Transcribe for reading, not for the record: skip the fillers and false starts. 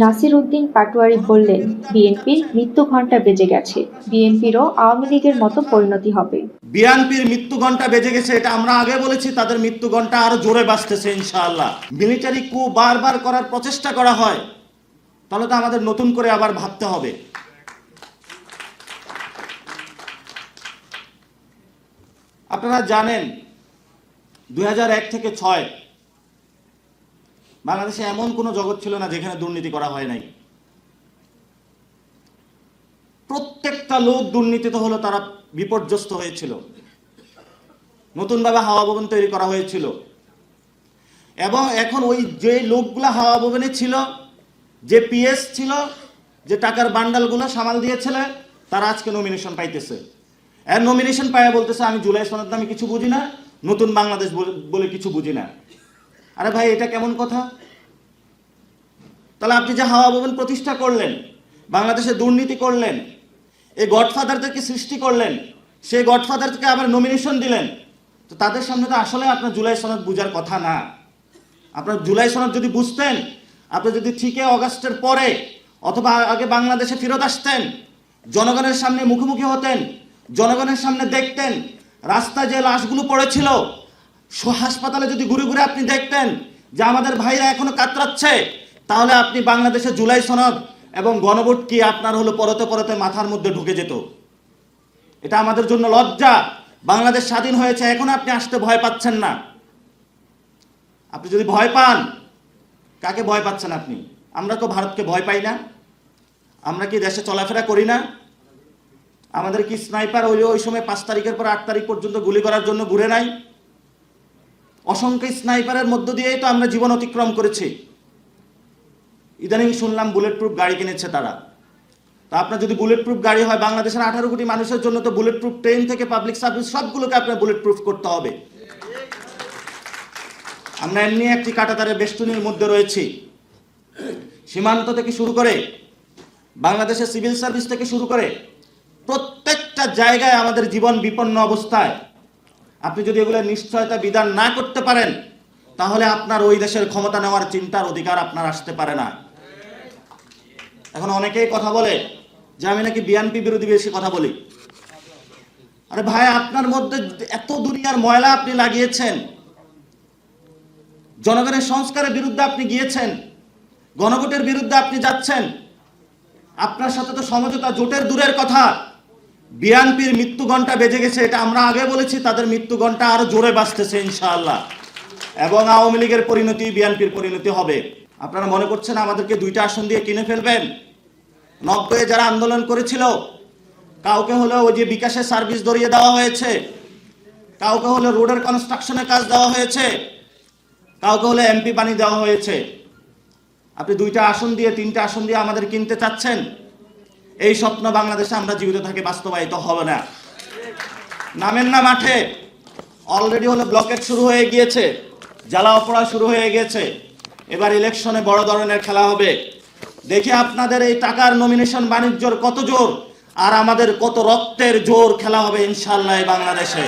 নাসির উদ্দিন পাটোয়ারী বললেন, বিএনপির মৃত্যু ঘণ্টা বেজে গেছে, বিএনপিরও আওয়ামী লীগের মতো পরিণতি হবে। বিএনপির মৃত্যু ঘণ্টা বেজে গেছে, এটা আমরা আগে বলেছি, তাদের মৃত্যু ঘণ্টা আরো জোরে বাজতেছে ইনশাআল্লাহ। মিলিটারি কু বারবার করার প্রচেষ্টা করা হয়, তাহলে তো আমাদের নতুন করে আবার ভাবতে হবে। আপনারা জানেন 2001 থেকে 6 বাংলাদেশে এমন কোনো জগৎ ছিল না যেখানে দুর্নীতি করা হয় নাই। প্রত্যেকটা লোক দুর্নীতিতে হলো, তারা বিপর্যস্ত হয়েছিল। নতুনভাবে হাওয়া ভবন তৈরি করা হয়েছিল এবং এখন ওই যে লোকগুলা হাওয়া ভবনে ছিল, যে পিএস ছিল, যে টাকার বান্ডালগুলো সামাল দিয়েছিল, তারা আজকে নমিনেশন পাইতেছে। আর নমিনেশন পাইয়া বলতেছে আমি জুলাই সনদ আমি কিছু বুঝি না, নতুন বাংলাদেশ বলে কিছু বুঝি না। আরে ভাই, এটা কেমন কথা? তাহলে আপনি যে হাওয়া ভবন প্রতিষ্ঠা করলেন, বাংলাদেশে দুর্নীতি করলেন, এই গডফাদারদেরকে সৃষ্টি করলেন, সেই গডফাদারকে আবার নমিনেশন দিলেন, তো তাদের সামনে তো আসলে আপনার জুলাই সনদ বুঝার কথা না। আপনার জুলাই সনদ যদি বুঝতেন, আপনি যদি ঠিকই অগাস্টের পরে অথবা আগে বাংলাদেশে ফেরত আসতেন, জনগণের সামনে মুখোমুখি হতেন, জনগণের সামনে দেখতেন রাস্তায় যে লাশগুলো পড়েছিল, হাসপাতালে যদি ঘুরে ঘুরে আপনি দেখতেন যে আমাদের ভাইরা এখনো কাতরাচ্ছে, তাহলে আপনি বাংলাদেশে জুলাই সনদ এবং গণভোট কি আপনার হলো পরতে পরতে মাথার মধ্যে ঢুকে যেত। এটা আমাদের জন্য লজ্জা। বাংলাদেশ স্বাধীন হয়েছে, এখন আপনি আসতে ভয় পাচ্ছেন না। আপনি যদি ভয় পান, কাকে ভয় পাচ্ছেন আপনি? আমরা তো ভারতকে ভয় পাই না? আমরা কি দেশে চলাফেরা করি না? আমাদের কি স্নাইপার ওই সময় 5 তারিখের পর 8 তারিখ পর্যন্ত গুলি করার জন্য ঘুরে নাই? অসংখ্য স্নাইপারের মধ্য দিয়েই তো আমরা জীবন অতিক্রম করেছি। ইদানিং শুনলাম বুলেট প্রুফ গাড়ি কিনেছে তারা। তা আপনার যদি বুলেট প্রুফ গাড়ি হয়, বাংলাদেশের 18 কোটি মানুষের জন্য তো বুলেট প্রুফ ট্রেন থেকে পাবলিক সার্ভিস সবগুলোকে আপনার বুলেট প্রুফ করতে হবে। আমরা এমনি একটি কাঁটাতারের বেষ্টনীর মধ্যে রয়েছি। সীমান্ত থেকে শুরু করে বাংলাদেশের সিভিল সার্ভিস থেকে শুরু করে প্রত্যেকটা জায়গায় আমাদের জীবন বিপন্ন অবস্থায়। আপনি যদি এগুলো নিশ্চয়তা বিধান না করতে পারেন, তাহলে আপনার ওই দেশের ক্ষমতা নেওয়ার চিন্তার অধিকার আপনার আসতে পারে না। এখন অনেকেই কথা বলে যে আমি নাকি বিএনপি বিরোধী বেশি কথা বলি। আরে ভাই, আপনার মধ্যে এত দুনিয়ার ময়লা আপনি লাগিয়েছেন, জনগণের সংস্কারের বিরুদ্ধে আপনি গিয়েছেন, গণভোটের বিরুদ্ধে আপনি যাচ্ছেন। আপনার সাথে তো সমঝোতা জোটের দূরের কথা, বিএনপির মৃত্যু ঘণ্টা বেজে গেছে, এটা আমরা আগে বলেছি, তাদের মৃত্যু ঘণ্টা আরো জোরে বাজতেছে ইনশাআল্লাহ। এবং আওয়ামী লীগের পরিণতি বিএনপির পরিণতি হবে। আপনারা মনে করছেন আমাদেরকে 2টা আসন দিয়ে কিনে ফেলবেন? 90-এ যারা আন্দোলন করেছিল, কাউকে হলো ওই যে বিকাশের সার্ভিস ধরিয়ে দেওয়া হয়েছে, কাউকে হলো রোডের কনস্ট্রাকশনের কাজ দেওয়া হয়েছে, কাউকে হলো এমপি বানিয়ে দেওয়া হয়েছে। আপনি 2টা আসন দিয়ে 3টা আসন দিয়ে আমাদের কিনতে চাচ্ছেন? এই স্বপ্ন বাংলাদেশে আমরা জীবিত থাকি বাস্তবায়িত হবে না। নামেন না মাঠে। অলরেডি হলো ব্লকেট শুরু হয়ে গিয়েছে, জ্বালাও পোড়া শুরু হয়ে গেছে। এবার ইলেকশনে বড় ধরনের খেলা হবে। দেখি আপনাদের এই টাকার নমিনেশন বাণিজ্যর কত জোর আর আমাদের কত রক্তের জোর খেলা হবে ইনশাআল্লাহ বাংলাদেশে।